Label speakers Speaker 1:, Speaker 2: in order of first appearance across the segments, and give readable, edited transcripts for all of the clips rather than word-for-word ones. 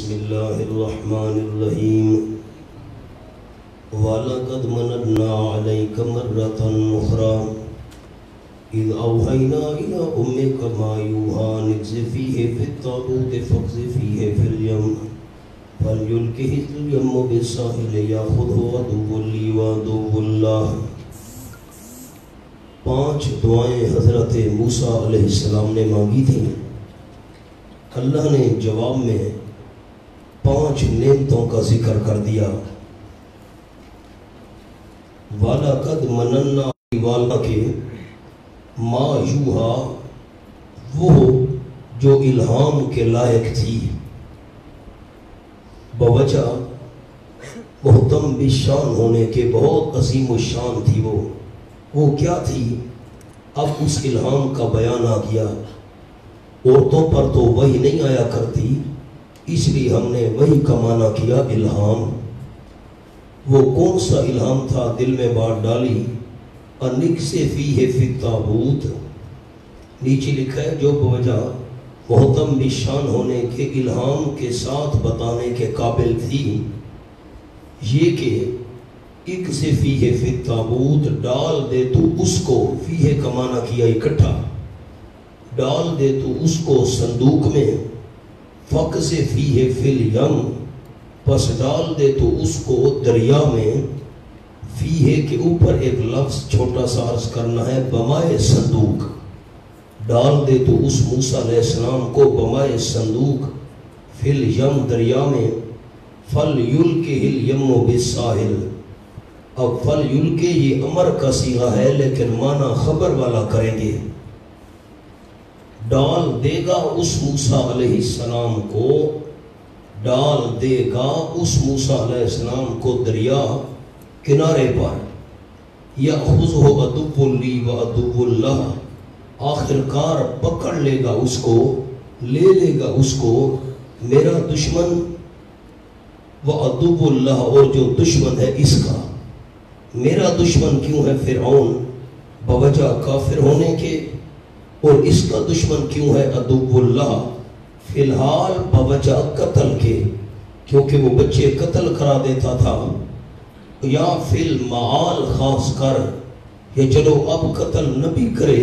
Speaker 1: بسم اللہ الرحمن الرحیم وَلَقَدْ مَنَنَّا عَلَيْكَ مَرَّةً أُخْرَى إِذْ أَوْحَيْنَا إِلَىٰ أُمِّكَ مَا يُوحَىٰ أَنِ اقْذِفِيهِ فِي التَّابُوتِ فَاقْذِفِيهِ فِي الْيَمِّ فَلْيُلْقِهِ الْيَمُّ بِالسَّاحِلِ يَأْخُذْهُ عَدُوٌّ لِّي وَعَدُوٌّ لَّهُ۔ 5 دعائیں حضرت موسیٰ علیہ السلام نے مانگی تھیں، اللہ نے جواب میں 5 نعمتوں کا ذکر کر دیا۔ وَلَقَدْ مَنَنَّا والا کے ما یوحا وہ جو الہام کے لائق تھی، بوجہ محتم بشان ہونے کے بہت عظیم الشان تھی، وہ کیا تھی؟ اب اس الہام کا بیان آ گیا۔ عورتوں پر تو وحی نہیں آیا کرتی، اس لیے ہم نے وحی کا معنی کیا الہام۔ وہ کون سا الہام تھا؟ دل میں بات ڈالی، اَنِقْذِفِیہ فِی التَّابُوتِ، نیچے لکھا ہے جو بوجہ محتم بشان ہونے کے الہام کے ساتھ بتانے کے قابل تھی، یہ کہ اِقْذِفِیہ فِی التَّابُوتِ، ڈال دے تو اس کو، فیہ کا معنی کیا اکٹھا، ڈال دے تو اس کو صندوق میں، فَاقْذِفِیہ فِی الْیَمِّ، پس ڈال دے تو اس کو دریا میں، فیہ کے اوپر ایک لفظ چھوٹا سا عرض کرنا ہے، بمائے صندوق، ڈال دے تو اس موسیٰ علیہ السلام کو بمائے صندوق، فی الیم دریا میں، فَلْيُلْقِهِ الْیَمُّ بِالسَّاحِلِ۔ اب فَلْيُلْقِهِ یہ امر کا صیغہ ہے لیکن معنی خبر والا کریں گے، ڈال دے گا اس موسیٰ علیہ السلام کو، ڈال دے گا اس موسیٰ علیہ السلام کو دریا کنارے پر، یَأْخُذْهُ عَدُوٌّ لِّی وَعَدُوٌّ لَّهُ، آخر کار پکڑ لے گا اس کو، لے لے گا اس کو میرا دشمن، وَعَدُوٌّ لَّهُ، اور جو دشمن ہے اس کا۔ میرا دشمن کیوں ہے فرعون؟ بوجہ کافر ہونے کے، اور اس کا دشمن کیوں ہے عدو اللہ؟ فی الحال بوجہ قتل کے، کیونکہ وہ بچے قتل کرا دیتا تھا، یا فی المعال خاص کر، یا چلو اب قتل نبی کرے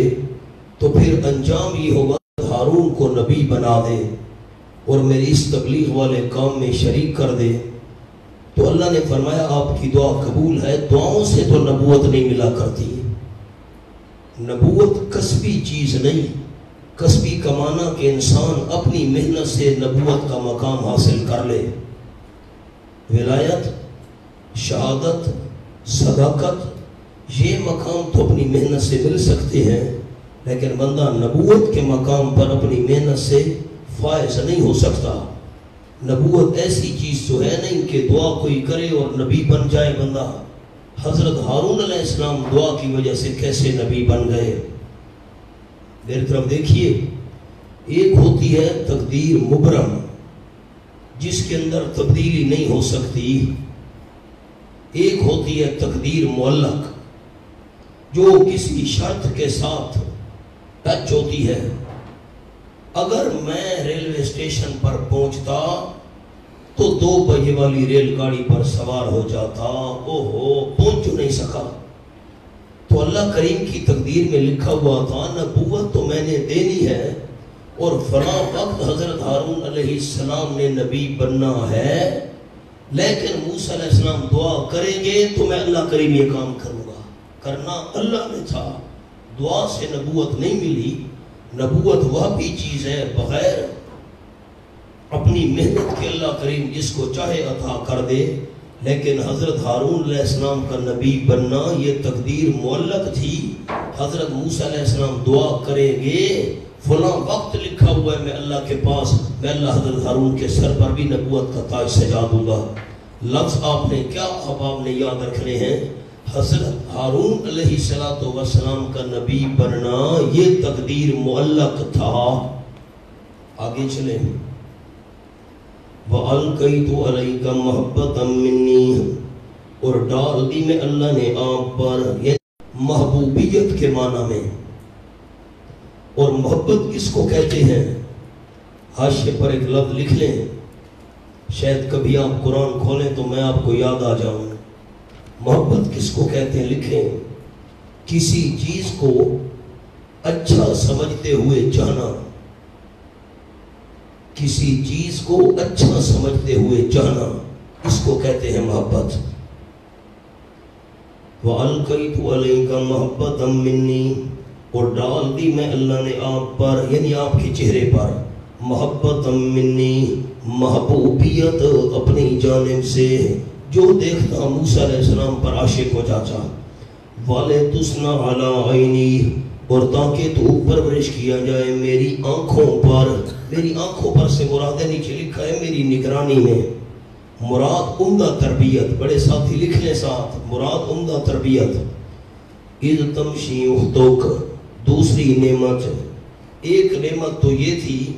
Speaker 1: تو پھر انجام یہ ہوگا ہارون کو نبی بنا دے اور میری اس تبلیغ والے کام میں شریک کر دے۔ تو اللہ نے فرمایا آپ کی دعا قبول ہے، دعاؤں سے تو نبوت نہیں ملا کرتی، نبوت کسبی چیز نہیں، کسبی کا معنی کہ انسان اپنی محنت سے نبوت کا مقام حاصل کر لے۔ ولایت، شہادت، صداقت، یہ مقام تو اپنی محنت سے مل سکتے ہیں، لیکن بندہ نبوت کے مقام پر اپنی محنت سے فائز نہیں ہو سکتا۔ نبوت ایسی چیز تو ہے نہیں کہ دعا کوئی کرے اور نبی بن جائے بندہ۔ حضرت ہارون علیہ السلام دعا کی وجہ سے کیسے نبی بن گئے؟ میری طرف دیکھیے، ایک ہوتی ہے تقدیر مبرم جس کے اندر تبدیلی نہیں ہو سکتی، ایک ہوتی ہے تقدیر معلق جو کسی شرط کے ساتھ ٹچ ہوتی ہے۔ اگر میں ریلوے اسٹیشن پر پہنچتا تو 2 بجے والی ریل گاڑی پر سوار ہو جاتا، پہنچ نہیں سکا، تو اللہ کریم کی تقدیر میں لکھا ہوا تھا نبوت تو میں نے دینی ہے، اور فلاں وقت حضرت ہارون علیہ السلام نے نبی بننا ہے، لیکن موسیٰ علیہ السلام دعا کریں گے تو میں اللہ کریم یہ کام کروں گا۔ کرنا اللہ نے تھا، دعا سے نبوت نہیں ملی۔ نبوت وہ بھی چیز ہے بغیر اپنی محنت کے اللہ کریم جس کو چاہے عطا کر دے، لیکن حضرت ہارون علیہ السلام کا نبی بننا یہ تقدیر معلق تھی۔ حضرت موسیٰ علیہ السلام دعا کریں گے، فلاں وقت لکھا ہوا ہے میں اللہ کے پاس، میں اللہ حضرت ہارون کے سر پر بھی نبوت کا تاج سجا دوں گا۔ لفظ آپ نے کیا احباب نے یاد رکھنے ہیں؟ حضرت ہارون علیہ السلام کا نبی بننا یہ تقدیر معلق تھا۔ آگے چلیں، وَأَلْقَيْتُ عَلَيْكَ مَحَبَّةً مِّنِّي، اور ڈال دی میں اللہ نے آپ پر، یہ محبوبیت کے معنی میں، اور محبت کس کو کہتے ہیں؟ حاشیے پر ایک لفظ لکھ لیں، شاید کبھی آپ قرآن کھولیں تو میں آپ کو یاد آ جاؤں۔ محبت کس کو کہتے ہیں؟ لکھیں، کسی چیز کو اچھا سمجھتے ہوئے چاہنا، کسی چیز کو اچھا سمجھتے ہوئے چاہنا، اس کو کہتے ہیں محبت۔ وَأَلْقَيْتُ عَلَيْكَ مَحَبَّةً مِّنِّي، اور ڈال دی میں اللہ نے آپ پر، یعنی آپ کے چہرے پر، محبت منی، محبوبیت اپنی جانب سے، جو دیکھتا موسیٰ علیہ السلام پر عاشق ہو جاتا۔ وَلِتُسْنَ عَلَىٰ عَيْنِي، اور تاکہ تو پرورش کیا جائے میری آنکھوں پر۔ میری آنکھوں پر سے مراد ہے، نیچے لکھا ہے میری نگرانی میں، مراد عمدہ تربیت۔ بڑے ساتھی لکھ لیں ساتھ، مراد عمدہ تربیت۔ اِذْ تَمْشِي أُخْتُكَ، دوسری نعمت، ایک نعمت تو یہ تھی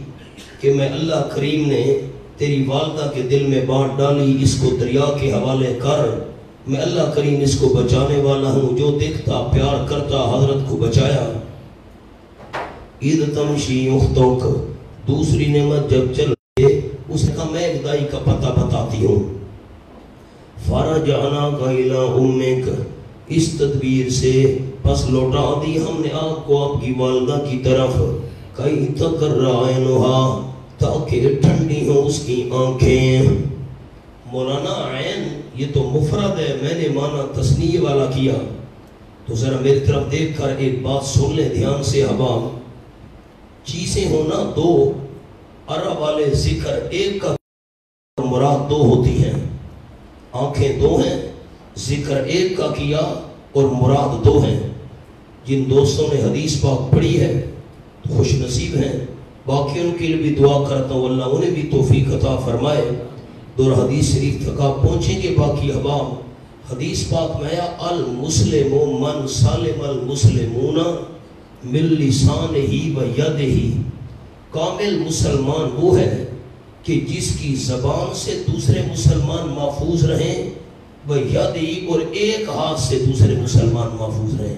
Speaker 1: کہ میں اللہ کریم نے تیری والدہ کے دل میں بات ڈالی، اس کو دریا کے حوالے کر، میں اللہ کریم اس کو بچانے والا ہوں، جو دیکھتا پیار کرتا حضرت کو بچایا۔ اِذْ تَمْشِي أُخْتُكَ، دوسری نعمت جب چل گئے، اس نے کہا میں ایک دائی کا پتہ بتاتی ہوں۔ فَرَجَعْنَاكَ إِلَىٰ أُمِّكَ، اس تدبیر سے پس لوٹا دی ہم نے آپ کو آپ کی والدہ کی طرف، کئی تقر عینہا، تاکہ ٹھنڈی ہوں اس کی آنکھیں۔ مولانا عین یہ تو مفرد ہے، میں نے مانا تثنیہ والا کیا، تو ذرا میری طرف دیکھ کر ایک بات سن لیں دھیان سے احباب۔ چیزیں ہونا دو، عرب والے ذکر ایک کا مراد دو ہوتی ہیں، آنکھیں دو ہیں، ذکر ایک کا کیا اور مراد دو ہیں۔ جن دوستوں نے حدیث پاک پڑھی ہے تو خوش نصیب ہیں، باقی ان کے لیے بھی دعا کرتا ہوں اللہ انہیں بھی توفیق عطا فرمائے۔ دور حدیث شریف تک آپ پہنچیں گے باقی احباب۔ حدیث پاک میں آیا المسلم من سالم المسلمون من لسانہ و یدہ، کامل مسلمان وہ ہے کہ جس کی زبان سے دوسرے مسلمان محفوظ رہیں، وَيَدِّ، اور ایک ہاتھ سے دوسرے مسلمان محفوظ رہیں۔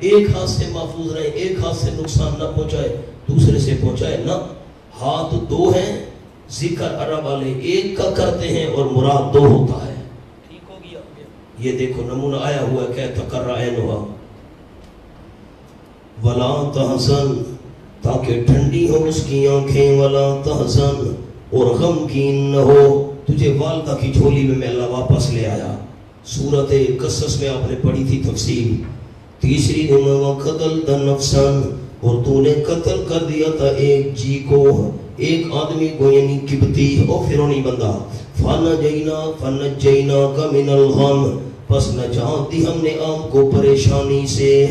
Speaker 1: ایک ہاتھ سے محفوظ رہیں، ایک ہاتھ سے نقصان نہ پہنچائے، دوسرے سے پہنچائے نہ۔ ہاتھ دو ہیں، ذکر عرب والے ایک کا کرتے ہیں اور مراد دو ہوتا ہے۔ ٹھیک ہو گیا؟ یہ دیکھو نمونہ آیا ہوا ہے کہ تقر عینہا وَلَا تَحْزَنْ، تاکہ ٹھنڈی ہو اس کی آنکھیں، وَلَا تَحْزَنْ، اور غمگین نہ ہو۔ تجھے والدہ کی جھولی میں اللہ واپس لے آیا۔ سورۃ قصص میں آپ نے پڑھی تھی تفصیل۔ تیسری نعمت وَقَتَلْتَ نَفْسًا، اور تو نے قتل کر دیا تھا ایک جی کو، ایک آدمی کو، یعنی قبطی اور فرعونی بندہ۔ فَنَجَّيْنَاكَ مِنَ الْغَمِّ، پس نجات دی ہم نے آپ کو پریشانی سے۔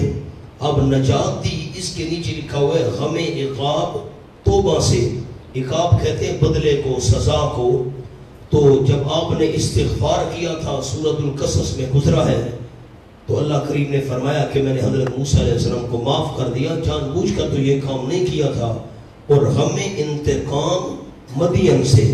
Speaker 1: اب نجات دی، اس کے نیچے لکھا ہوا ہے غم عقاب توبہ سے۔ عقاب کہتے ہیں بدلے کو، سزا کو۔ تو جب آپ نے استغفار کیا تھا، سورۃ القصص میں گزرا ہے، تو اللہ کریم نے فرمایا کہ میں نے حضرت موسیٰ علیہ السلام کو معاف کر دیا، جان بوجھ کر تو یہ کام نہیں کیا تھا۔ اور غم انتقام مدین سے،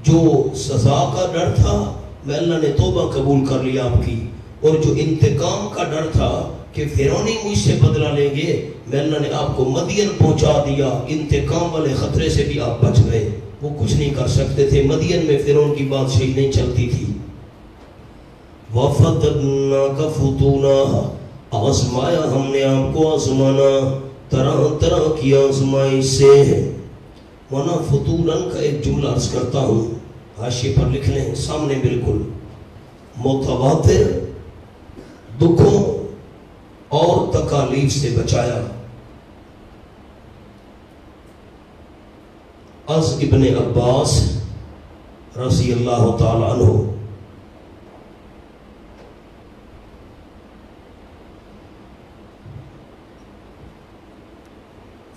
Speaker 1: جو سزا کا ڈر تھا، میں اللہ نے توبہ قبول کر لیا آپ کی، اور جو انتقام کا ڈر تھا کہ فرعونی مجھ سے بدلہ لیں گے، میں اللہ نے آپ کو مدین پہنچا دیا۔ انتقام والے خطرے سے بھی آپ بچ گئے، وہ کچھ نہیں کر سکتے تھے، مدین میں فرعون کی بادشاہی نہیں چلتی تھی۔ وَفَتَنَّاكَ فُتُونًا، آزمایا ہم نے آپ کو آزمانا، طرح طرح کی آزمائش سے۔ وَنَا فُتُونًا کا ایک جملہ عرض کرتا ہوں، حاشیے پر لکھ لیں سامنے بالکل۔ متواتر دکھوں اور تکالیف سے بچایا۔ از ابن عباس رضی اللہ تعالی عنہ،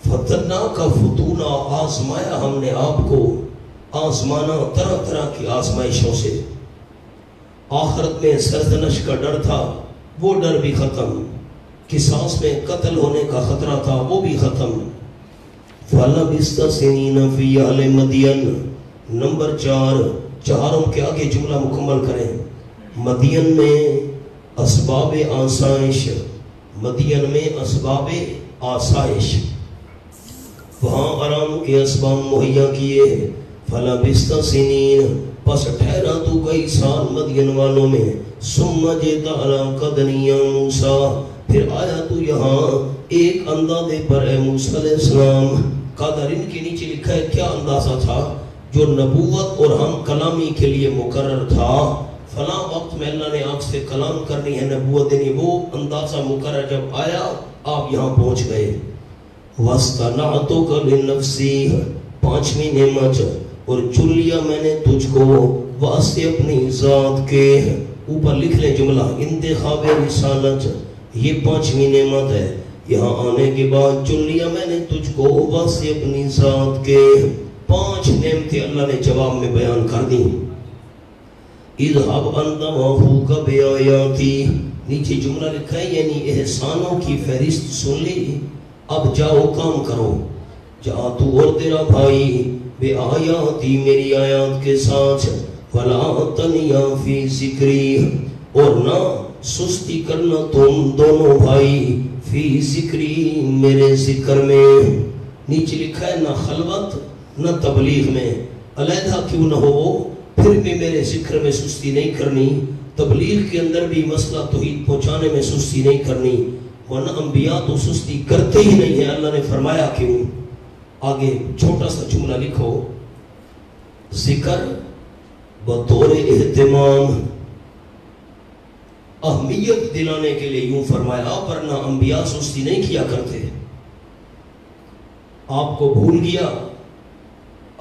Speaker 1: فتنہ کا فتونہ، آزمایا ہم نے آپ کو، آزمانا طرح طرح کی آزمائشوں سے۔ آخرت میں سرزنش کا ڈر تھا، وہ ڈر بھی ختم۔ قصاص میں قتل ہونے کا خطرہ تھا، وہ بھی ختم۔ فَلَبِثْتَ سِنِينَ فِي أَهْلِ مَدْيَنَ، نمبر 4، چاروں کے آگے جملہ مکمل کریں۔ مدین میں اسباب آسائش، مدین میں اسباب آسائش، وہاں آرام کے اسباب مہیا کیے۔ فلبثت سنین پس ٹھہرا تو کئی سال مدین والوں میں، ثم جئت علی قدر یا موسیٰ پھر آیا تو یہاں ایک اندازے پر اے موسیٰ علیہ السلام۔ قدر ان کے نیچے لکھا ہے کیا اندازہ تھا جو نبوت اور ہم کلامی کے لیے مقرر تھا، فلاں وقت میں اللہ نے آپ سے کلام کرنی ہے، نبوت دینی، وہ اندازہ مقرر جب آیا آپ یہاں پہنچ گئے۔ وَاسْتَنَعْتُكَ لِنَفْسِي پانچویں نعمت اور چن لیا میں نے تجھ کو واسطے اپنی ذات کے، اوپر لکھ لیں جملہ انتخاب رسالت، یہ پانچویں نعمت ہے۔ یہاں آنے کے بعد چن لیا میں نے تجھ کو واسطے اپنی ذات کے، پانچ نعمتیں اللہ نے جواب میں بیان کر دی۔ اذهب انت واخوك بآیاتی، نیچے جملہ لکھا ہے یعنی احسانوں کی فہرست سن لی، اب جاؤ کام کرو، جا تو اور تیرا بھائی بے آیاتی میری آیات کے ساتھ، ولا تنیا فی ذکری اور نہ سستی کرنا تم دونوں بھائی، فی ذکری میرے ذکر میں، نیچے لکھا ہے نہ خلوت نہ تبلیغ میں، علیحدہ کیوں نہ ہو پھر بھی میرے ذکر میں سستی نہیں کرنی، تبلیغ کے اندر بھی مسئلہ توحید پہنچانے میں سستی نہیں کرنی، ورنہ انبیاء تو سستی کرتے ہی نہیں ہیں۔ اللہ نے فرمایا کیوں؟ آگے چھوٹا سا جملہ لکھو، ذکر بطور اہتمام، اہمیت دلانے کے لیے یوں فرمایا، ورنہ انبیاء سستی نہیں کیا کرتے۔ آپ کو بھول گیا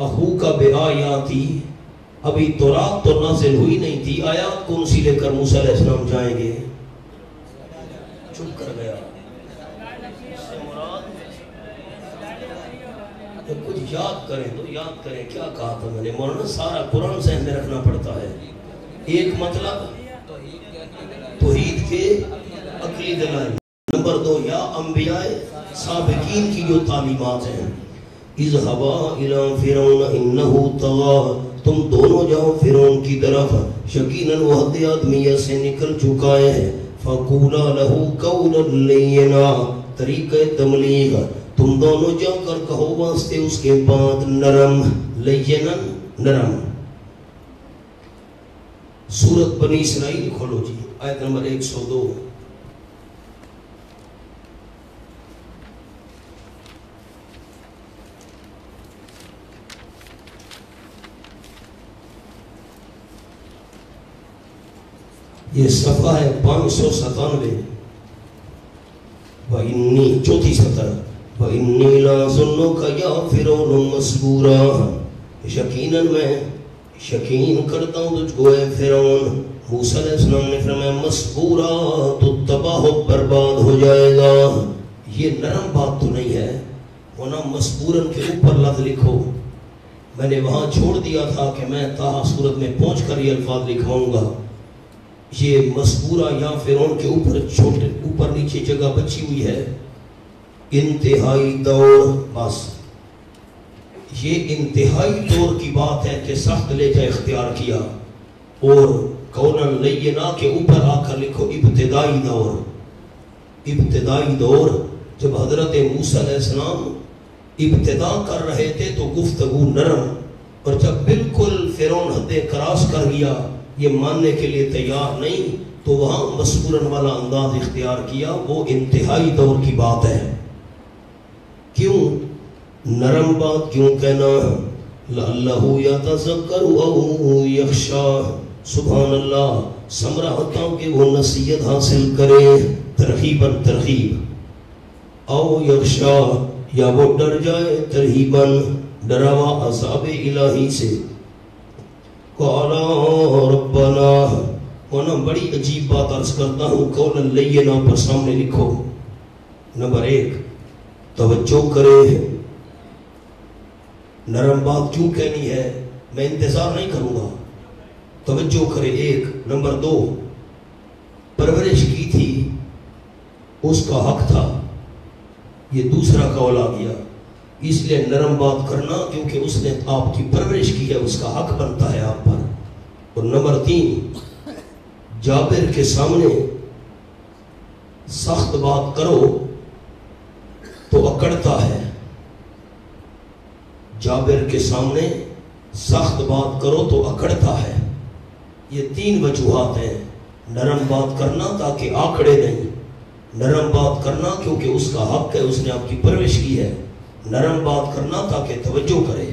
Speaker 1: اخوک بآیاتی، ابھی تورات تو نازل ہوئی نہیں تھی، آیات کون سی لے کر موسیٰ علیہ السلام جائیں گے؟ چپ کر گیا، کچھ یاد کریں تو یاد کریں کیا کہا تھا میں نے، مولانا سارا قرآن ذہن میں رکھنا پڑتا ہے۔ ایک مطلب توحید کے عقلی دلائل، نمبر دو یا انبیاء سابقین کی جو تعلیمات ہیں، اذهبا الى فرعون انه طغى، تم دونوں جاؤ فرعون کی طرف، یقیناً وہ حد آدمیہ سے نکل چکا ہے، فقولا له قولا لینا، طریقہ تبلیغ، تم دونوں جا کر کہو واسطے اس کے بعد نرم، لینا نرم۔ سورت بنی اسرائیل کھولو جی، آیت نمبر 102۔ یہ صفحہ ہے 597، وَإِنِّي چوتھی سطر، وَإِنِّي لَأَظُنُّكَ يَا فِرْعَوْنُ مَثْبُورًا، یقیناً میں یقین کرتا ہوں تجھ کو اے فرعون، موسیٰ علیہ السلام نے فرمایا مسبورا، تو تباہ و برباد ہو جائے گا۔ یہ نرم بات تو نہیں ہے، ورنہ مسبوراً کے اوپر لفظ لکھو، میں نے وہاں چھوڑ دیا تھا کہ میں تاہا صورت میں پہنچ کر یہ الفاظ لکھواؤں گا۔ یہ مسبورہ یا فرعون کے اوپر چھوٹے اوپر نیچے جگہ بچی ہوئی ہے، انتہائی دور، بس یہ انتہائی دور کی بات ہے کہ سخت لہجہ اختیار کیا، اور قولا لینا کے اوپر آ کر لکھو ابتدائی دور۔ ابتدائی دور جب حضرت موسیٰ علیہ السلام ابتدا کر رہے تھے تو گفتگو نرم، اور جب بالکل فرعون حد کراس کر گیا، یہ ماننے کے لیے تیار نہیں، تو وہاں مسبوراً والا انداز اختیار کیا، وہ انتہائی دور کی بات ہے۔ کیوں نرم بات کیوں کہنا؟ لَعَلَّهُ يَتَذَكَّرُ أَوْ يَخْشَىٰ، سبحان اللہ، سمرہ ہوتا ہوں کہ وہ نصیحت حاصل کرے، ترغیباً ترغیب، او یخشیٰ یا وہ ڈر جائے، ترہیباً ڈراوا عذاب الہی سے۔ قَالَ رَبَّنَا، ہونا بڑی عجیب بات عرض کرتا ہوں، قولا لینا پر سامنے لکھو۔ نمبر 1 توجہ کرے، نرم بات کیوں کہنی ہے، میں انتظار نہیں کروں گا، توجہ کرے۔ 1 نمبر 2 پرورش کی تھی، اس کا حق تھا، یہ دوسرا قول آ گیا، اس لیے نرم بات کرنا کیونکہ اس نے آپ کی پرورش کی ہے، اس کا حق بنتا ہے آپ پر۔ اور نمبر 3 جابر کے سامنے سخت بات کرو تو اکڑتا ہے، جابر کے سامنے سخت بات کرو تو اکڑتا ہے. یہ 3 وجوہات ہیں. نرم بات کرنا تاکہ آکڑے نہیں. نرم بات کرنا کیونکہ اس کا حق ہے, اس نے آپ کی پرورش کی ہے. نرم بات کرنا تاکہ توجہ کرے.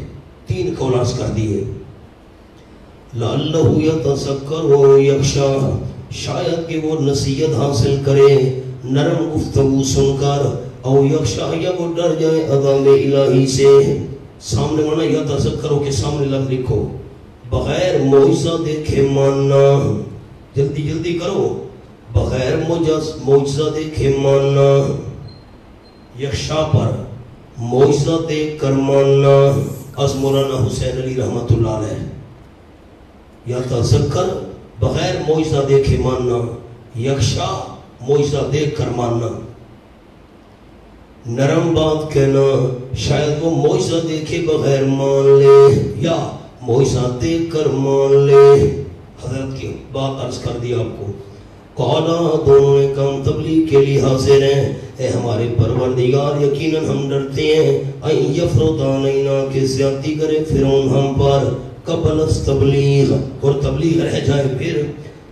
Speaker 1: 3 قولانس کر دیے. لعلہ یتذکر و یخشی, شاید کہ وہ نصیحت حاصل کرے نرم گفتگو سن کر. او یخشی, یا وہ ڈر جائے عذاب الہی سے. سامنے ورنہ یتذکرو کے سامنے لفظ لکھو. بغیر معجزہ دیکھے ماننا. جلدی جلدی کرو. بغیر معجزہ دیکھے ماننا. یخشی پر معجزہ دیکھ کر ماننا. از مولانا حسین علی رحمت اللہ علیہ. یتذکر بغیر معجزہ دیکھے ماننا. یخشی معجزہ دیکھ کر ماننا. نرم بات کہنا, شاید وہ معجزہ دیکھے بغیر مان لے یا معجزہ دیکھ کر مان لے. حضرت کی بات عرض کر دیا آپ کو. قالا, دونوں نے کام تبلیغ کے لیے حاضر ہیں. اے ہمارے پروردگار, یقیناً ہم ڈرتے ہیں این یفرط علینا, کہ زیادتی کرے فرعون ہم پر, قبل از تبلیغ, اور تبلیغ رہ جائے پھر.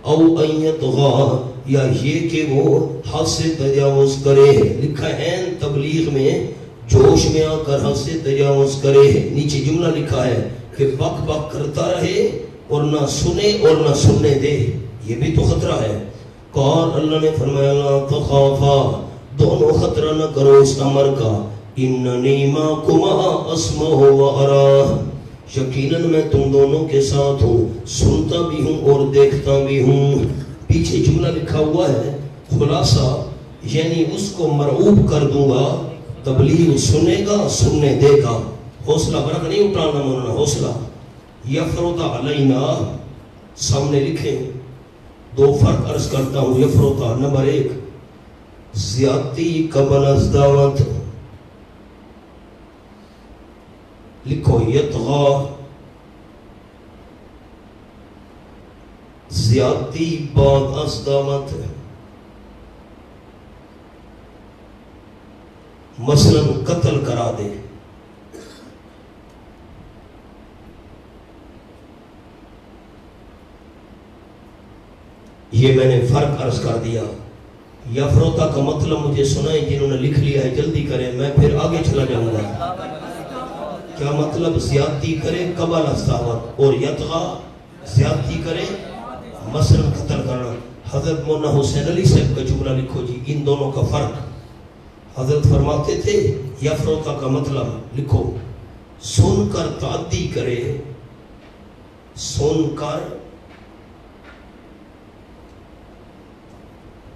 Speaker 1: او این یطغی, یا یہ کہ وہ حد سے تجاوز کرے. لکھا ہے تبلیغ میں جوش میں آ کر حد سے تجاوز کرے. نیچے جملہ لکھا ہے کہ بک بک کرتا رہے اور نہ سنے اور نہ سننے دے. یہ بھی تو خطرہ ہے. قال, اللہ نے فرمایا لا تخافا, دونوں خطرہ نہ کرو اس امر کا. اننی معکما اسمع و ارا, یقیناً میں تم دونوں کے ساتھ ہوں, سنتا بھی ہوں اور دیکھتا بھی ہوں. پیچھے جملہ لکھا ہوا ہے خلاصہ, یعنی اس کو مرعوب کر دوں گا. تبلیغ سنے گا, سننے دے گا. حوصلہ برق نہیں اٹھانا مولانا, حوصلہ. یفرط علینا سامنے لکھیں. 2 فرق عرض کرتا ہوں. یفرط, نمبر 1 زیادتی قبل از دعوت. لکھو یطغی, زیادتی بعد از دعوت. مثلا قتل کرا دے. یہ میں نے فرق عرض کر دیا. یفروتا کا مطلب مجھے سنائیں جنہوں نے لکھ لیا ہے, جلدی کریں, میں پھر آگے چلا جاؤں گا. کیا مطلب؟ زیادتی کرے قبل از دعوت, اور یطغی زیادتی کرے مثلا قتل کرنا. حضرت مولانا حسین علی صاحب کا جملہ لکھو جی, ان دونوں کا فرق. حضرت فرماتے تھے یفروتا کا مطلب لکھو, سن کر تعدی کرے, سن کر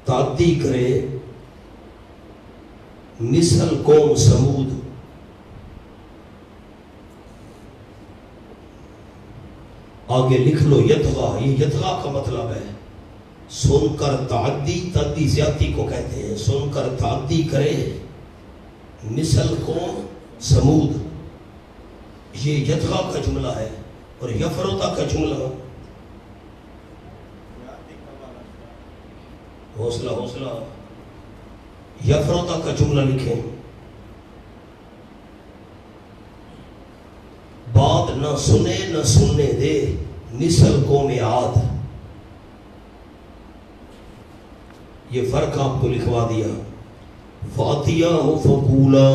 Speaker 1: تعدی کرے, مثل قوم سمود. آگے لکھ لو یطغی, یہ یطغی کا مطلب ہے سن کر تعدی, تعدی زیادتی کو کہتے ہیں. سن کر تعدی کرے مثل قوم سمود, یہ یطغی کا جملہ ہے. اور یفروتا کا جملہ, حوصلہ حوصلہ, یفروتا کا جملہ لکھیں. بات نہ سنے نہ سننے دے, مثل قوم عاد. یہ فرق آپ کو لکھوا دیا. فاتیاہ فقولا,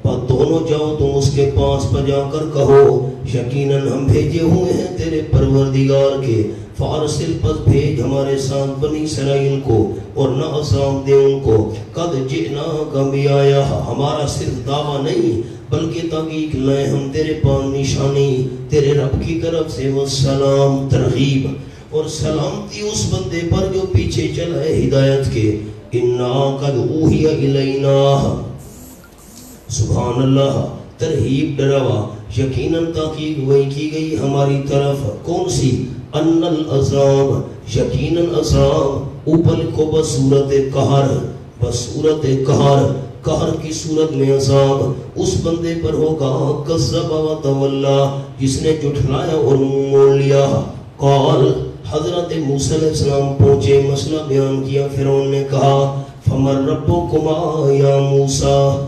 Speaker 1: پر دونوں جاؤ تم اس کے پاس پجا کر کہو یقیناً ہم بھیجے ہوئے ہیں تیرے پروردگار کے. فارسل, پس بھیج ہمارے ساتھ بنی اسرائیل کو, اور نہ عذاب دے ان کو. قد جئنا کا بھی آیا, ہمارا صرف دعویٰ نہیں بلکہ تحقیق لائے ہم تیرے پاس نشانی تیرے رب کی طرف سے. والسلام, ترغیب اور سلامتی اس بندے پر جو پیچھے چلا ہے ہدایت کے. انا قد اوحی الینا, سبحان اللہ, ترہیب ڈراوا, یقیناً تحقیق وہی کی گئی ہماری طرف. کون سی؟ ان العذاب, یقیناً عذاب. اوپر کو بصورت قہر, بصورت قہر, قہر کی صورت میں عذاب اس بندے پر ہوگا. کذب و تولی, جس نے جھٹلایا اور منہ موڑ لیا. قال, حضرت موسیٰ علیہ السلام پہنچے, مسئلہ بیان کیا. فرعون نے کہا فمن ربکما یا موسیٰ,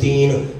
Speaker 1: 3,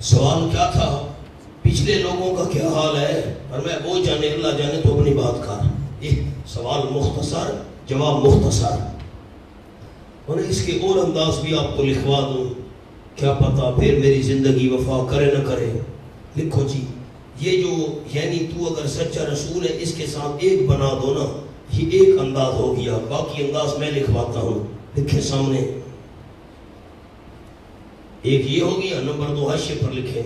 Speaker 1: سوال کیا تھا؟ پچھلے لوگوں کا کیا حال ہے؟ اور میں وہ جانے اللہ جانے تو اپنی بات کر. سوال مختصر، جواب مختصر. اور اس کے اور انداز بھی آپ کو لکھوا دوں، کیا پتا پھر میری زندگی وفا کرے نہ کرے. لکھو جی، یہ جو یعنی تو اگر سچا رسول ہے اس کے ساتھ ایک بنا دو نا، یہ ایک انداز ہو گیا. باقی انداز میں لکھواتا ہوں، لکھے سامنے. ایک یہ ہو گیا. نمبر 2 حاشیے پر لکھیں،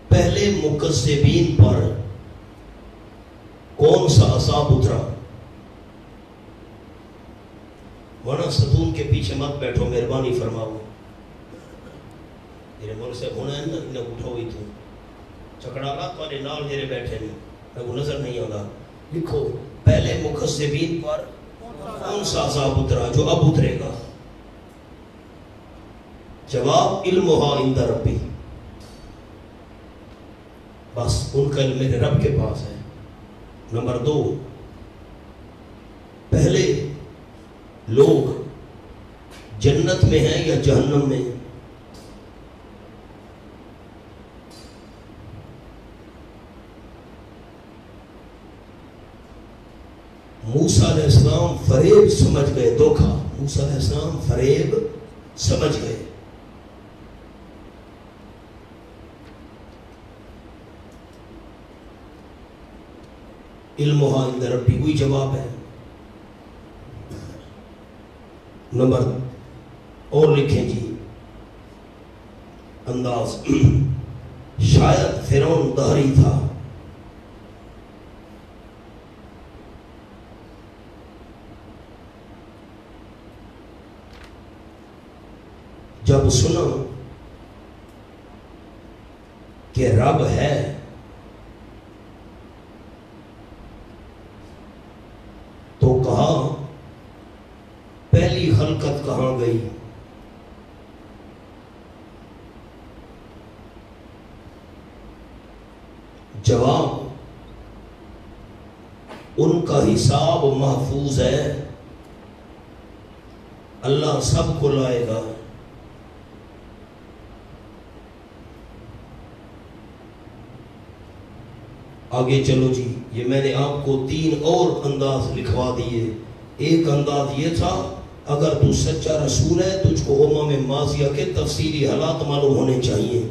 Speaker 1: پہلے مکذبین پر کون سا عذاب اترا؟ ورنہ ستون کے پیچھے مت بیٹھو، مہربانی فرماؤ. میرے مول سے ہونا ہے نا، انہیں اٹھو ہی تو چکڑا لا تو نال میرے بیٹھے ہیں، میں وہ نظر نہیں آتا. لکھو، پہلے مکذبین پر کون سا عذاب اترا جو اب اترے گا؟ جواب، علمھا عند ربی. بس ان کا علم میرے رب کے پاس ہے. نمبر 2، پہلے لوگ جنت میں ہیں یا جہنم میں؟ موسیٰ علیہ السلام فریب سمجھ گئے، دھوکہ. موسیٰ علیہ السلام فریب سمجھ گئے. علمھا عند ربی کوئی جواب ہے. نمبر اور لکھیں جی انداز، شاید فرعون دہری تھا. جب سنا کہ رب ہے تو کہا پہلی خلقت کہاں گئی؟ جواب، ان کا حساب محفوظ ہے، اللہ سب کو لائے گا. آگے چلو جی، یہ میں نے آپ کو 3 اور انداز لکھوا دیے. ایک انداز یہ تھا، اگر تو سچا رسول ہے تجھ کو امم ماضیہ کے تفصیلی حالات معلوم ہونے چاہیے.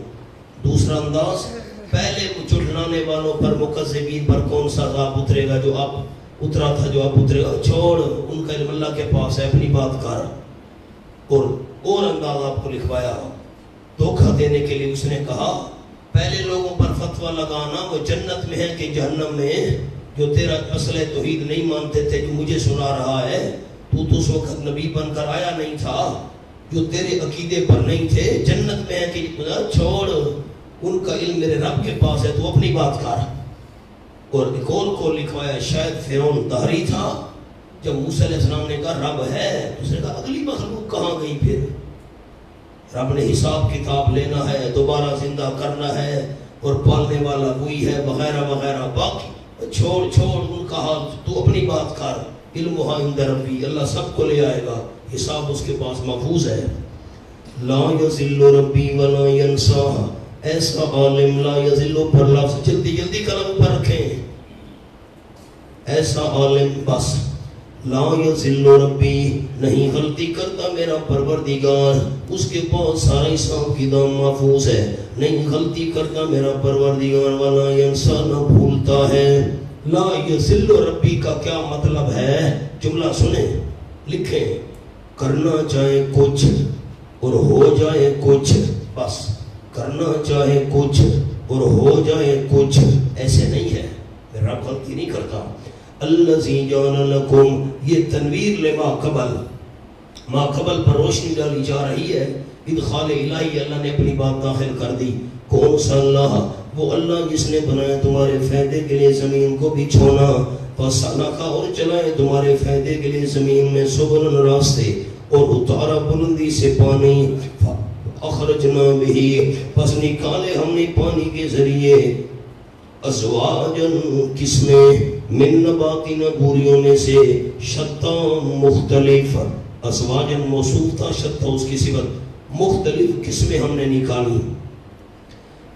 Speaker 1: دوسرا انداز، پہلے جھٹلانے والوں پر، مکذبین پر کون سا عذاب اترے گا جو اب اترا تھا جو اب اترے گا. چھوڑ، ان کا علم اللہ کے پاس ہے، اپنی بات کر. اور انداز آپ کو لکھوایا دھوکہ دینے کے لیے. اس نے کہا پہلے لوگوں پر فتویٰ لگانا وہ جنت میں ہے کہ جہنم میں، جو تیرا اصل توحید نہیں مانتے تھے جو مجھے سنا رہا ہے. تو اس وقت نبی بن کر آیا نہیں تھا، جو تیرے عقیدے پر نہیں تھے. جنت میں ہے کہ چھوڑ، ان کا علم میرے رب کے پاس ہے، تو اپنی بات کر. اور ایک اور کو لکھوایا، شاید فرعون دہری تھا. جب موسیٰ علیہ السلام نے کہا رب ہے، تو اس نے کہا اگلی مخلوق کہاں گئی پھر؟ رب نے حساب کتاب لینا ہے، دوبارہ زندہ کرنا ہے، اور پالنے والا وہی ہے، وغیرہ وغیرہ. باقی چھوڑ ان کا حال، تو اپنی بات کر. علمھا عند ربی، اللہ سب کو لے آئے گا، حساب اس کے پاس محفوظ ہے. لا یضل ربی ولا ینسا، ایسا عالم، لا یضل پر لفظ جلدی قلم پر رکھیں. ایسا عالم، بس لا یضل ربی، نہیں غلطی کرتا میرا پروردگار، اس کے پاس سارا حساب کتاب محفوظ ہے، نہیں غلطی کرتا میرا پروردگار. ولا ینسا، نہ بھولتا ہے. لا یضل ربی کا کیا مطلب ہے؟ جملہ سنیں، لکھیں، کرنا چاہے کچھ اور ہو جائے کچھ. بس کرنا چاہے کچھ اور ہو جائے کچھ، ایسے نہیں ہے. میرا غلطی نہیں کرتا. الذی جعل لکم، یہ تنویر لما قبل، ما قبل پر روشنی ڈالی جا رہی ہے. ادخال الہی، اللہ نے اپنی بات داخل کر دی. کون سا اللہ؟ وہ اللہ جس نے بنایا تمہارے فائدے کے لیے زمین کو بچھونا، فسلکا، اور چلائے تمہارے فائدے کے لیے زمین میں سبلن، راستے، اور اتارا بلندی سے پانی. اخرجنا بہی، پس نکالے ہم نے پانی کے ذریعے، ازواجن، قسمیں، من نباتین، بوریوں میں سے، شتا، مختلف. ازواجن موصوف تھا، شتا اس کی صفت، مختلف قسمیں ہم نے نکالی.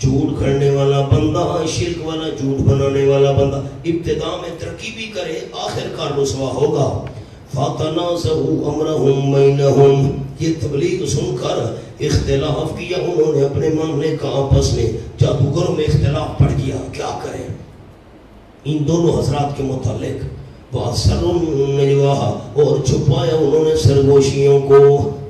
Speaker 1: جھوٹ کرنے والا بندہ، شرک والا جھوٹ بنانے والا بندہ ابتدا میں ترقی بھی کرے، آخر کار رسوا ہوگا۔ فَتَنَازَعُوا أَمْرَهُمْ بَيْنَهُمْ، یہ تبلیغ سن کر اختلاف کیا انہوں نے اپنے معاملے کا آپس میں، جادوگروں میں اختلاف پڑ گیا، کیا کریں ان دونوں حضرات کے متعلق۔ وَأَسَرُّوا النَّجْوَىٰ، اور چھپایا انہوں نے سرگوشیوں کو۔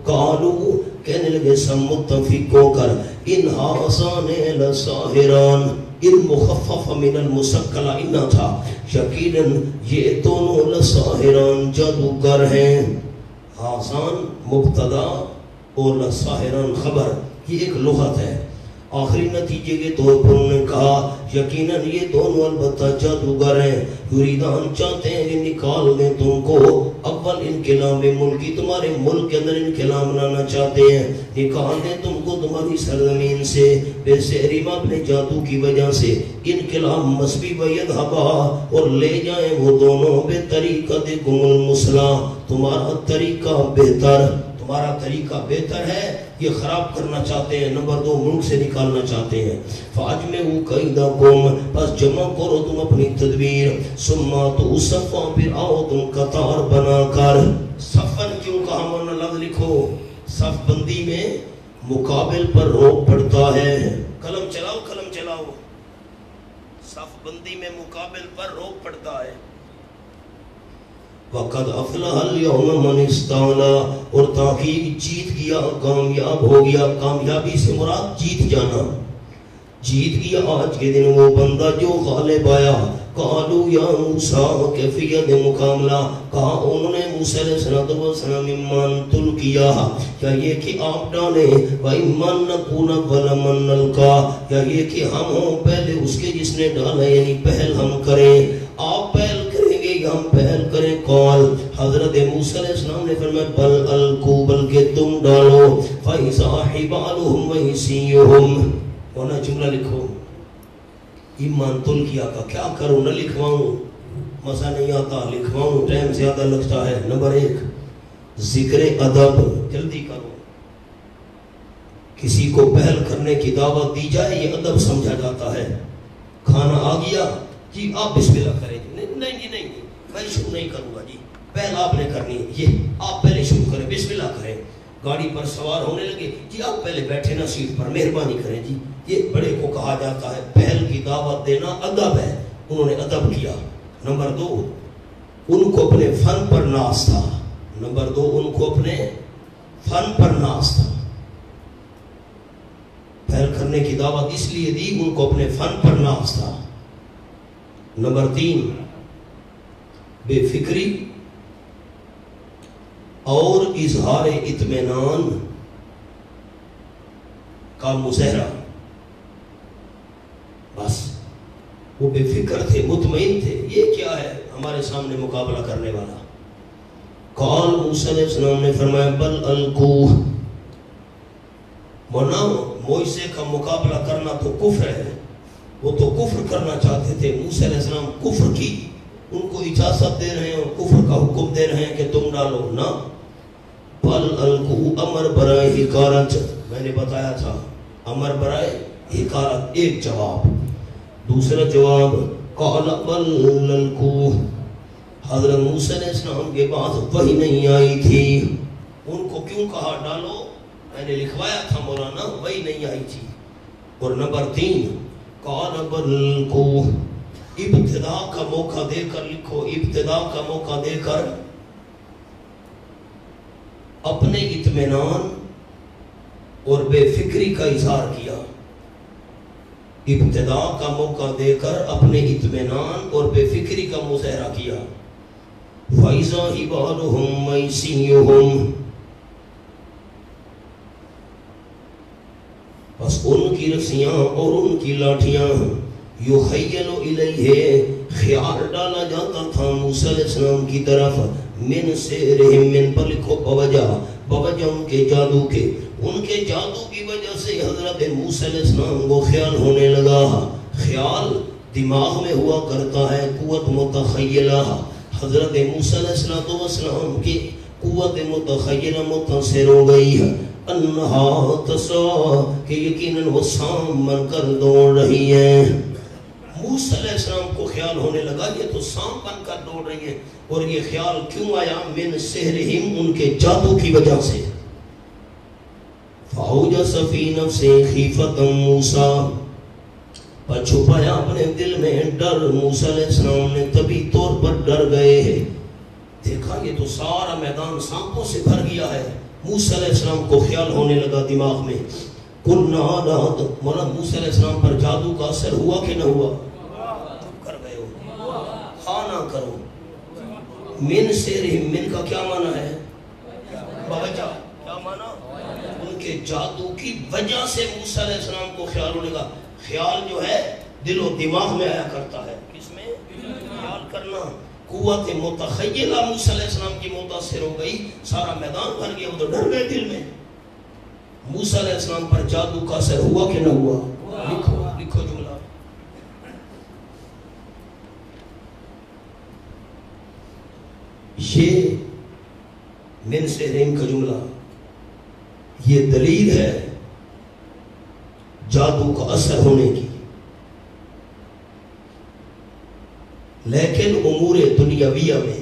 Speaker 1: قالوا، کہنے لگے سب متفق ہو کر، ان هَٰذَانِ لَسَاحِرَانِ، ان مخفف من المسکلہ انہا تھا، یقیناً یہ دونوں لساحران جادوگر ہیں۔ ہازان مبتدا اور لساحران خبر، یہ ایک لغت ہے۔ آخری نتیجے کے طور پر انہوں نے کہا یقیناً یہ دونوں البتہ جادوگر ہیں، یریدان چاہتے ہیں کہ نکال دیں تم کو اول انقلاب ملکی، تمہارے ملک کے اندر انقلاب لانا چاہتے ہیں، نکال دیں تم کو تمہاری سرزمین سے بے سحری اپنے جادو کی وجہ سے، انقلاب مسبی ویدھبا، اور لے جائیں وہ دونوں بے طریقتکم المثلی، تمہارا طریقہ بہتر، تمہارا طریقہ بہتر ہے، یہ خراب کرنا چاہتے ہیں، نمبر 2 ملک سے نکالنا چاہتے ہیں۔ فَأَجْمِعُوا كَيْدَكُمْ، پس جمع کرو تم اپنی تدبیر، ثُمَّ أَتُوا صَفًّا، پھر آؤ تم قطار بنا کر۔ صفن کیوں کہا مولانا لفظ لکھو، صف بندی میں مقابل پر روک پڑتا ہے، قلم چلاؤ قلم چلاؤ، صف بندی میں مقابل پر روک پڑتا ہے۔ وَقَدْ أَفْلَحَ الْيَوْمَ مَنِ اسْتَعْلَىٰ، اور تحقیق جیت گیا، کامیاب ہو گیا، کامیابی سے مراد جیت جانا، جیت گیا آج کے دن وہ بندہ جو غالب آیا۔ قالوا یا موسیٰ، کیفیت مکاملہ، کہا انہوں نے موسیٰ علیہ السلام ایمان تل کیا، یا یہ کہ آپ ڈالیں، وَإِمَّن نَكُونَ وَلَمَن نَلْقَىٰ، یا یہ کہ ہم ہوں پہلے اس کے جس نے ڈالا، یعنی پہل ہم کریں، آپ پہل کریں گے یا ہم پہل کریں۔ قال، حضرت موسیٰ علیہ السلام نے فرمایا بل القوا، بلکہ تم ڈالو، فَإِذَا حِبَالُهُمْ وَعِصِيُّهُمْ، ہونا جملہ لکھو، ایمان تل کیا کا کیا کروں، نہ لکھواؤں، مزہ نہیں آتا، لکھواؤں ٹائم زیادہ لگتا ہے۔ نمبر 1 ذکر ادب، جلدی کرو، کسی کو پہل کرنے کی دعوت دی جائے یہ ادب سمجھا جاتا ہے۔ کھانا آ گیا جی آپ بسم اللہ کریں، نہیں جی نہیں میں شروع نہیں کروں گا جی، پہل آپ نے کرنی ہے، یہ آپ پہلے شروع کریں، بسم اللہ کریں۔ گاڑی پر سوار ہونے لگے جی آپ پہلے بیٹھے نا سیٹ پر، مہربانی کریں جی، یہ بڑے کو کہا جاتا ہے پہل کی دعوت دینا ادب ہے، انہوں نے ادب کیا۔ نمبر 2 ان کو اپنے فن پر ناز تھا، نمبر 2 ان کو اپنے فن پر ناز تھا، پہل کرنے کی دعوت اس لیے دی ان کو اپنے فن پر ناز تھا۔ نمبر 3 بے فکری اور اظہار اطمینان کا مظاہرہ، بس وہ بے فکر تھے، مطمئن تھے، یہ کیا ہے ہمارے سامنے مقابلہ کرنے والا۔ قال موسیٰ علیہ السلام نے فرمایا بل القوا، ورنہ موسیٰ کا مقابلہ کرنا تو کفر ہے، وہ تو کفر کرنا چاہتے تھے، موسیٰ علیہ السلام کفر کی ان کو اجازت دے رہے ہیں اور کفر کا حکم دے رہے ہیں کہ تم ڈالو، نہ بل القوا امر برائے حکارت، میں نے بتایا تھا امر برائے حکارت ایک جواب، دوسرا جواب قال بل القوا، حضرت موسیٰ علیہ السلام کے بعد وحی نہیں آئی تھی، ان کو کیوں کہا ڈالو، میں نے لکھوایا تھا مولانا، وحی نہیں آئی تھی۔ اور نمبر 3 قال بل القوا، ابتدا کا موقع دے کر لکھو، ابتدا کا موقع دے کر اپنے اطمینان اور بے فکری کا اظہار کیا، ابتدا کا موقع دے کر اپنے اطمینان اور بے فکری کا مظاہرہ کیا۔ فَإِذَا حِبَالُهُمْ وَعِصِيُّهُمْ، بس ان کی رسیاں اور ان کی لاٹھیاں، یُخَيَّلُ إِلَيْهِ، خیال ڈالا جاتا تھا موسیٰ علیہ السلام کی طرف، من سحرہم، من پر لکھو بوجہ ان کے جادو کے، ان کے جادو کی وجہ سے حضرت موسیٰ علیہ السلام کو خیال ہونے لگا، خیال دماغ میں ہوا کرتا ہے، قوت متخیلہ، حضرت موسیٰ علیہ السلام کی قوت متخیلہ متاثر ہو گئی ہے، انہا تسا کہ یقیناً وہ سام بن کر دوڑ رہی ہے. موسیٰ علیہ السلام کو خیال ہونے لگا یہ تو سام بن کر دوڑ رہی ہے. اور یہ خیال کیوں آیا؟ من سحرہم، ان کے جادو کی وجہ سے. فَأَوْجَسَ فِي نَفْسِهِ خِیفَةً موسیٰ، پر چھپایا اپنے دل میں ڈر. موسیٰ علیہ السلام نے طبی طور پر ڈر گئے. دیکھا یہ تو سارا میدان سانپوں سے بھر گیا ہے. موسیٰ علیہ السلام کو خیال ہونے لگا دماغ میں، قُلْنَا لَا مولا موسیٰ علیہ السلام پر جادو کا اثر ہوا کہ نہ ہوا؟ کر گئے ہو، ہاں نہ کرو. من سحرہم، من کا کیا معنی ہے؟ بوجہ. کیا معنی؟ ان کے جادو کی وجہ سے موسیٰ علیہ السلام کو خیال ہونے لگا. خیال جو ہے دل و دماغ میں آیا کرتا ہے. کس میں؟ خیال کرنا. قوت متخیلہ موسیٰ علیہ السلام کی متاثر ہو گئی، سارا میدان بھر گیا. وہ تو ڈر گئے دل میں. موسیٰ علیہ السلام پر جادو کا اثر ہوا کہ نہ ہوا؟ لکھو جملہ. یہ من سحرہم کا جملہ یہ دلیل ہے جادو کا اثر ہونے کی. لیکن امور دنیاویہ میں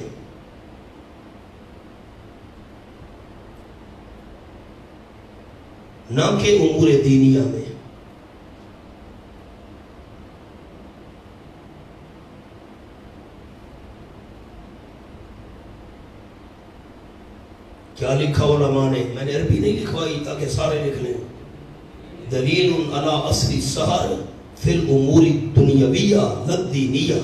Speaker 1: نہ کہ امور دینیہ میں. کیا لکھا علماء نے؟ میں نے عربی نہیں لکھوائی تاکہ سارے لکھ لیں. دلیل علی اثر السحر فی الامور الدنیاویہ للدینیہ.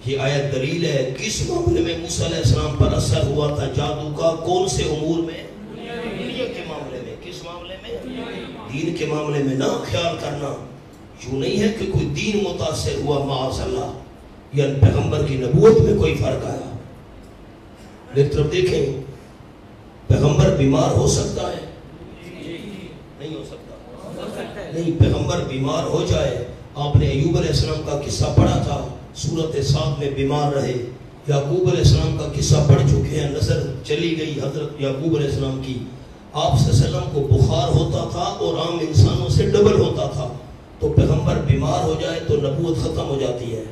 Speaker 1: یہ آیت دلیل ہے کس معاملے میں موسیٰ علیہ السلام پر اثر ہوا تھا جادو کا؟ کون سے امور میں؟ دنیا کے معاملے میں. کس معاملے میں؟ دین کے معاملے میں. نہ خیال کرنا یوں نہیں ہے کہ کوئی دین متاثر ہوا معاذ اللہ، یا پیغمبر کی نبوت میں کوئی فرق آیا. ایک طرف دیکھیں، پیغمبر بیمار ہو سکتا ہے؟ نہیں ہو سکتا. نہیں، پیغمبر بیمار ہو جائے. آپ نے ایوب علیہ السلام کا قصہ پڑھا تھا، سورۃ صاد میں بیمار رہے. یعقوب علیہ السلام کا قصہ پڑھ چکے ہیں. نظر چلی گئی حضرت یعقوب علیہ السلام کی. آپ صلی اللہ علیہ وسلم کو بخار ہوتا تھا اور عام انسانوں سے ڈبل ہوتا تھا. تو پیغمبر بیمار ہو جائے تو نبوت ختم ہو جاتی ہے؟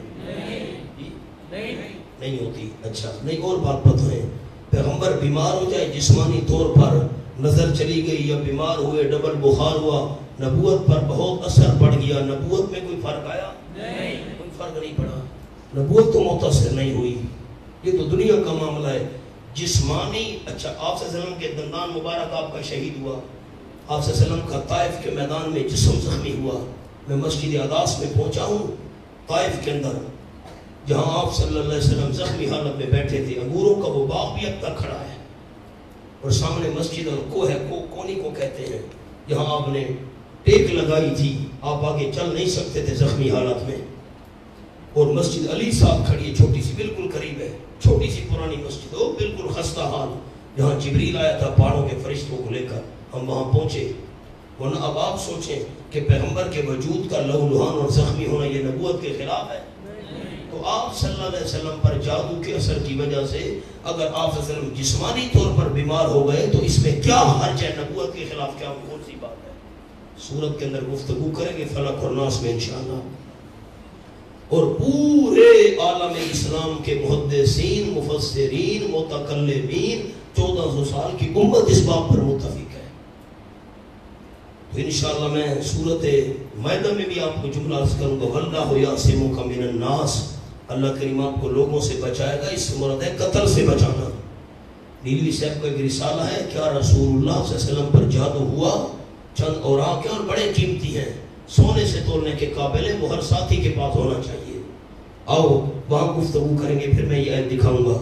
Speaker 1: نہیں ہوتی. اچھا، نہیں اور بات بتائیں. پیغمبر بیمار ہو جائے جسمانی طور پر، نظر چلی گئی یا بیمار ہوئے، ڈبل بخار ہوا، نبوت پر بہت اثر پڑ گیا، نبوت میں کوئی فرق آیا؟ کوئی فرق نہیں پڑا. نبوت تو متاثر نہیں ہوئی. یہ تو دنیا کا معاملہ ہے. جسمانی اچھا، آپ صلی اللہ علیہ وسلم کے دندان مبارک آپ کا شہید ہوا. آپ صلی اللہ علیہ وسلم کا طائف کے میدان میں جسم زخمی ہوا. میں مسجد عداس میں پہنچا ہوں، طائف کے اندر، جہاں آپ صلی اللہ علیہ وسلم زخمی حالت میں بیٹھے تھے. انگوروں کا وہ باغ بھی اب تک کھڑا ہے، اور سامنے مسجد کو ہے، کونی کو کہتے ہیں، جہاں آپ نے ٹیک لگائی تھی. آپ آگے چل نہیں سکتے تھے زخمی حالت میں. اور مسجد علی صاحب کھڑی ہے، چھوٹی سی، بالکل قریب ہے، چھوٹی سی پرانی مسجد ہو، بالکل خستہ حال، جہاں جبریل آیا تھا پہاڑوں کے فرشتوں کو لے کر. ہم وہاں پہنچے. ورنہ اب آپ سوچیں کہ پیغمبر کے وجود کا لہولہان اور زخمی ہونا یہ نبوت کے خلاف ہے؟ تو آپ صلی اللہ علیہ وسلم پر جادو کے اثر کی وجہ سے اگر آپ صلی اللہ علیہ وسلم جسمانی طور پر بیمار ہو گئے تو اس میں کیا حرج ہے؟ نبوت کے خلاف کیا کون سی بات ہے؟ سورت کے اندر گفتگو کریں گے فلق اور ناس میں انشاءاللہ. اور پورے عالم اسلام کے محدثین، مفسرین، متکلمین 1400 سال کی امت اس بات پر متفق ہے. تو انشاءاللہ میں سورت مائدہ میں بھی آپ کو جملہ عرض کروں گا، وَاللَّهُ يَعْصِمُكَ مِنَ النَّاسِ. اللہ کریم آپ کو لوگوں سے بچائے گا. اس سے مراد ہے قتل سے بچانا. نیلوی صاحب کا ایک رسالہ ہے، کیا رسول اللہ صلی اللہ علیہ وسلم پر جادو ہوا؟ چند اوراق ہیں اور بڑے قیمتی ہیں، سونے سے تولنے کے قابل ہے، وہ ہر ساتھی کے پاس ہونا چاہیے. آؤ وہاں گفتگو کریں گے، پھر میں یہ آیت دکھاؤں گا.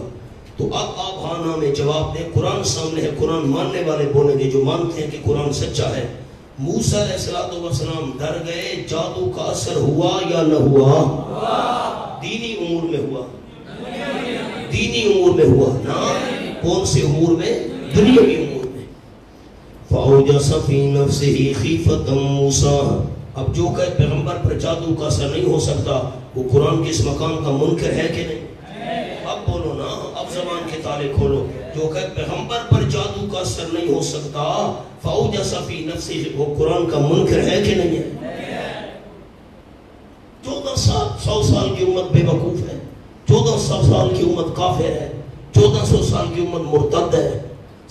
Speaker 1: تو اب آپ ہاں نہ میں جواب دیں. قرآن سامنے ہے، قرآن ماننے والے بولیں گے جو مانتے ہیں کہ قرآن سچا ہے. موسیٰ علیہ السلام ڈر گئے، جادو کا اثر ہوا یا نہ ہوا؟ دینی امور میں ہوا، دینی امور میں ہوا نا. کون سے امور میں؟ دنیاوی امور میں. فَأَوْجَسَ فِي نَفْسِهِ خِیفَةً مُوسَىٰ. اب جو کہ پیغمبر پر جادو کا اثر نہیں ہو سکتا، وہ قرآن کے اس مقام کا منکر ہے کہ نہیں؟ اب بولو نا، اب زبان کے تالے کھولو. جو جو کہ پیغمبر پر جادو کا اثر نہیں ہو سکتا، فَأَوْجَسَ فِي نَفْسِهِ، وہ قرآن کا منکر ہے کہ نہیں ہے؟ 1400 سال کی امت بے وقوف ہے، 1400 سال کی امت کافر ہے، 1400 سال کی امت مرتد ہے،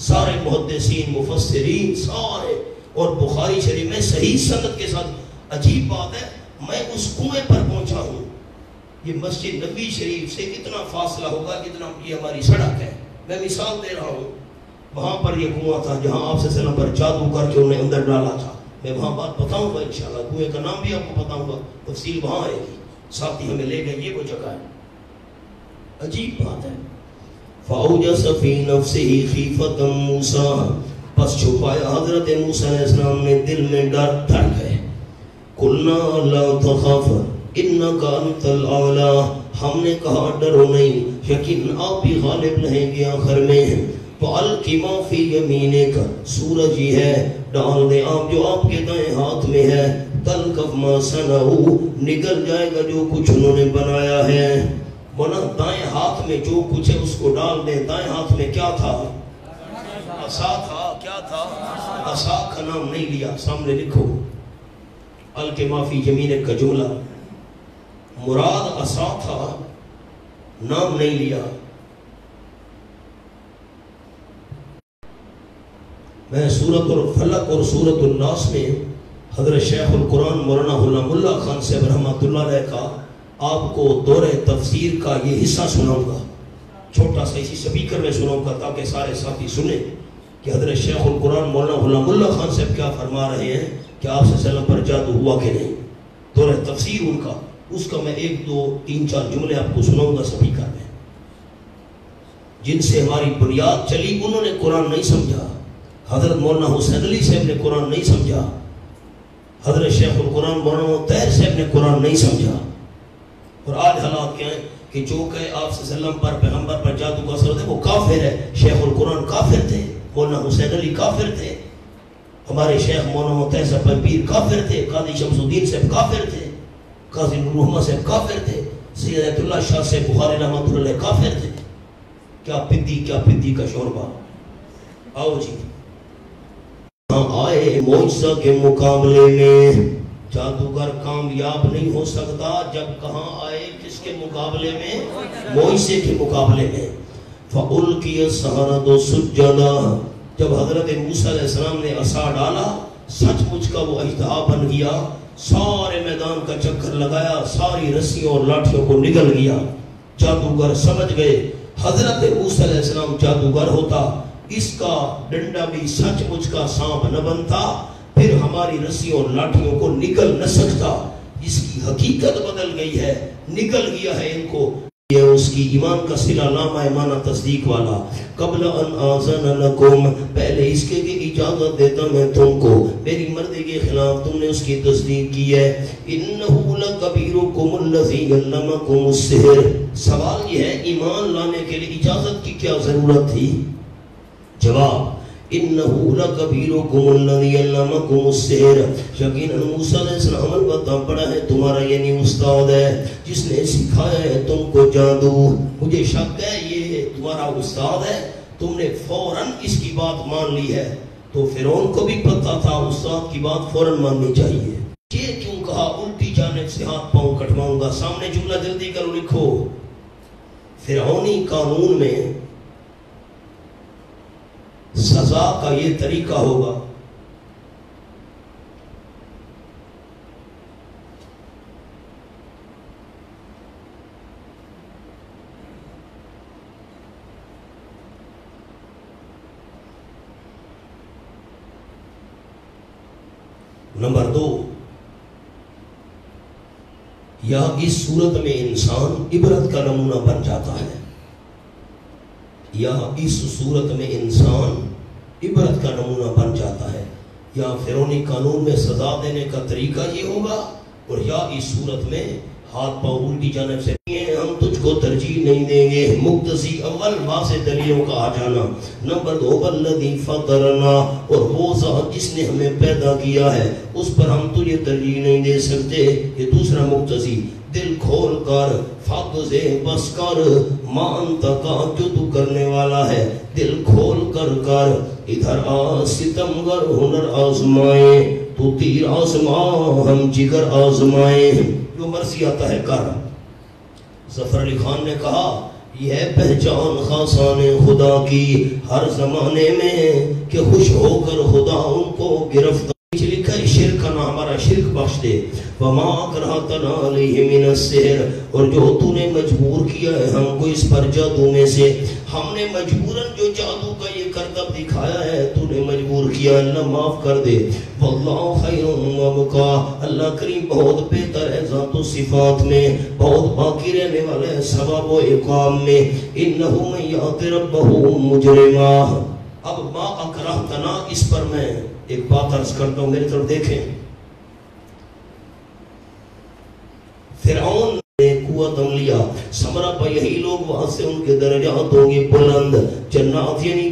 Speaker 1: سارے محدثین مفسرین سارے، اور بخاری شریف میں صحیح سند کے ساتھ۔ عجیب بات ہے، میں اس کنویں پر پہنچا ہوں، یہ مسجد نبی شریف سے کتنا فاصلہ ہوگا جتنا یہ ہماری سڑک ہے، میں مثال دے رہا ہوں، وہاں پر یہ کنواں تھا جہاں آپ سے سلام پر جادو کر کے انہیں اندر ڈالا تھا، میں وہاں بات بتاؤں گا انشاءاللہ، کنویں کا نام بھی آپ کو بتاؤں گا، تفصیل وہاں آئے گی، ساتھی ہمیں لے گئے، یہ وہ جگہ ہے۔ عجیب بات ہے، فَأَوْجَسَ فِي نَفْسِهِ خِیفَةً مُوسَىٰ، پس چھپایا حضرت موسیٰ علیہ السلام نے دل میں ڈر گئے، قُلْنَا لَا تَخَافَ اِنَّكَ أَنْتَ الْأَعْلَىٰ، ہم نے کہا ڈرو نہیں، یقین آپ بھی غالب رہیں گے آخر میں۔ فَأَلْقِ مَا فِي يَمِينِكَ، سورج ہی ہے، ڈال دے آپ جو آپ کے دائیں ہاتھ میں ہے، تَلْقَفْ مَا صَنَعُوا، نکل جائے گا جو کچھ انہوں نے بنایا ہے۔ بنا دائیں ہاتھ میں جو کچھ ہے اس کو ڈال دیں، دائیں ہاتھ میں کیا تھا؟ عصا تھا، کیا تھا؟ عصا کا نام نہیں لیا، سامنے لکھو، الْقِ مَا فِي يَمِينِكَ کا جملہ، مراد عصا تھا، نام نہیں لیا۔ میں سورۃ الفلق اور سورۃ الناس میں حضرت شیخ القرآن مولانا غلام اللہ خان صاحب رحمۃ اللہ علیہ کا آپ کو دور تفسیر کا یہ حصہ سناؤں گا، چھوٹا سا اسی سپیکر میں سناؤں گا تاکہ سارے ساتھی سنیں کہ حضرت شیخ القرآن مولانا غلام اللہ خان صاحب کیا فرما رہے ہیں کہ آپ سے سلام پر جادو ہوا کہ نہیں، دور تفسیر ان کا، اس کا میں 1 2 3 4 جملے آپ کو سناؤں گا سپیکر میں، جن سے ہماری بنیاد چلی۔ انہوں نے قرآن نہیں سمجھا، حضرت مولانا حسین علی صاحب نے قرآن نہیں سمجھا، حضرت شیخ القرآن مولانا طاہر صاحب نے قرآن نہیں سمجھا، اور آج حالات کیا ہیں کہ جو کہ آپ صلی اللہ علیہ وسلم پر پیغمبر پر جادو کا اثر ہے وہ کافر ہے۔ شیخ القرآن کافر تھے، مولانا حسین علی کافر تھے، ہمارے شیخ مولانا طاہر صاحب پیر کافر تھے، قاضی شمس الدین صاحب کافر تھے، قاضی نور محمد صاحب کافر تھے، سید ایت اللہ شاہ صاحب بخاری رحمۃ اللہ علیہ کافر تھے۔ کیا پدی کا شوربہ۔ آؤ جی، آئے معجزہ کے مقابلے میں، جادوگر کامیاب نہیں ہو سکتا جب کہاں آئے، کس کے مقابلے میں؟ معجزے کے مقابلے میں۔ فَأُلْقِيَ السَّحَرَةُ سُجَّدًا، جب حضرت موسیٰ علیہ السلام نے عصا ڈالا، سچ مچ کا وہ اژدہا بن گیا، سارے میدان کا چکر لگایا، ساری رسیوں اور لاٹھیوں کو نگل گیا۔ جادوگر سمجھ گئے حضرت موسیٰ علیہ السلام جادوگر ہوتا، اس کا ڈنڈا بھی سچ مچ کا سانپ نہ بنتا، پھر ہماری رسیوں اور لاٹھیوں کو نکل نہ سکتا۔ اس کی حقیقت بدل گئی ہے، نکل گیا ہے ان کو۔ یہ اس کی ایمان کا صلہ نامہ معنی تصدیق والا، قبل ان آذن لکم، پہلے اس کے اجازت دیتا میں تم کو، میری مرضی کے خلاف تم نے اس کی تصدیق کی ہے۔ انہ لکبیرکم الذی علمکم السحر، سوال یہ ہے ایمان لانے کے لیے اجازت کی کیا ضرورت تھی؟ جواب، انہو لکبیرکم الذی علمکم السحر، یقیناً موسیٰ علیہ السلام البتہ بڑا ہے تمہارا یعنی استاد ہے جس نے سکھایا ہے تم کو جادو۔ مجھے شک ہے یہ تمہارا استاد ہے، تم نے فوراً اس کی بات مان لی ہے۔ تو فرعون کو بھی پتہ تھا استاد کی بات فوراً ماننی چاہیے۔ یہ کیوں کہا الٹی جانب سے ہاتھ پاؤں کٹواؤں گا؟ سامنے جملہ جلدی کرو لکھو۔ فرعونی قانون میں سزا کا یہ طریقہ ہوگا، نمبر 2، یا اس صورت میں انسان عبرت کا نمونہ بن جاتا ہے، یا اس صورت میں انسان عبرت کا نمونہ بن جاتا ہے، یا فرعونی قانون میں سزا دینے کا طریقہ یہ ہوگا، اور یا اس صورت میں ہاتھ پاؤں الٹی جانب سے ہم تجھ کو ترجیح نہیں دیں گے۔ مقتضی اول واضح دلیلوں کا آ جانا۔ نمبر 2، والذی فطرنا، اور وہ ذات جس نے ہمیں پیدا کیا ہے اس پر ہم تجھے ترجیح نہیں دے سکتے۔ یہ دوسرا مقتضی، دل کھول کر فاقزے بس کر مانتا کا جو تو کرنے والا ہے، دل کھول کر کر ادھر آ ستمگر ہنر آزمائے، تو تیر آزما ہم جگر آزمائے، جو مرضی آتا ہے کر۔ ظفر علی خان نے کہا یہ ہے پہچان خاصان خدا کی ہر زمانے میں کہ خوش ہو کر خدا ان کو گرفتار۔ لکھا ہے شرک کا نام ہمارا شرک بخش دے، وما اکرہتنا علیہ من السحر، اور جو تو نے مجبور کیا ہے ہم کو اس پر جادو میں سے، ہم نے مجبوراً جو جادو کا یہ کرتب دکھایا ہے تو نے مجبور کیا، اللہ معاف کر دے۔ واللہ خیر وابقا، اللہ کریم بہت بہتر ہے ذات و صفات میں، بہت باقی رہنے والا ہے ثواب و عقاب میں۔ انہ من یات ربہ مجرما۔ اب ما اکرہتنا، اس پر میں ایک بات عرض کرتا ہوں، میری طرف دیکھیں۔ فرعون نے قوت عملیہ، سمرہ پہ یہی لوگ وہاں سے ان کے درجات ہوں گے بلند، جنات یعنی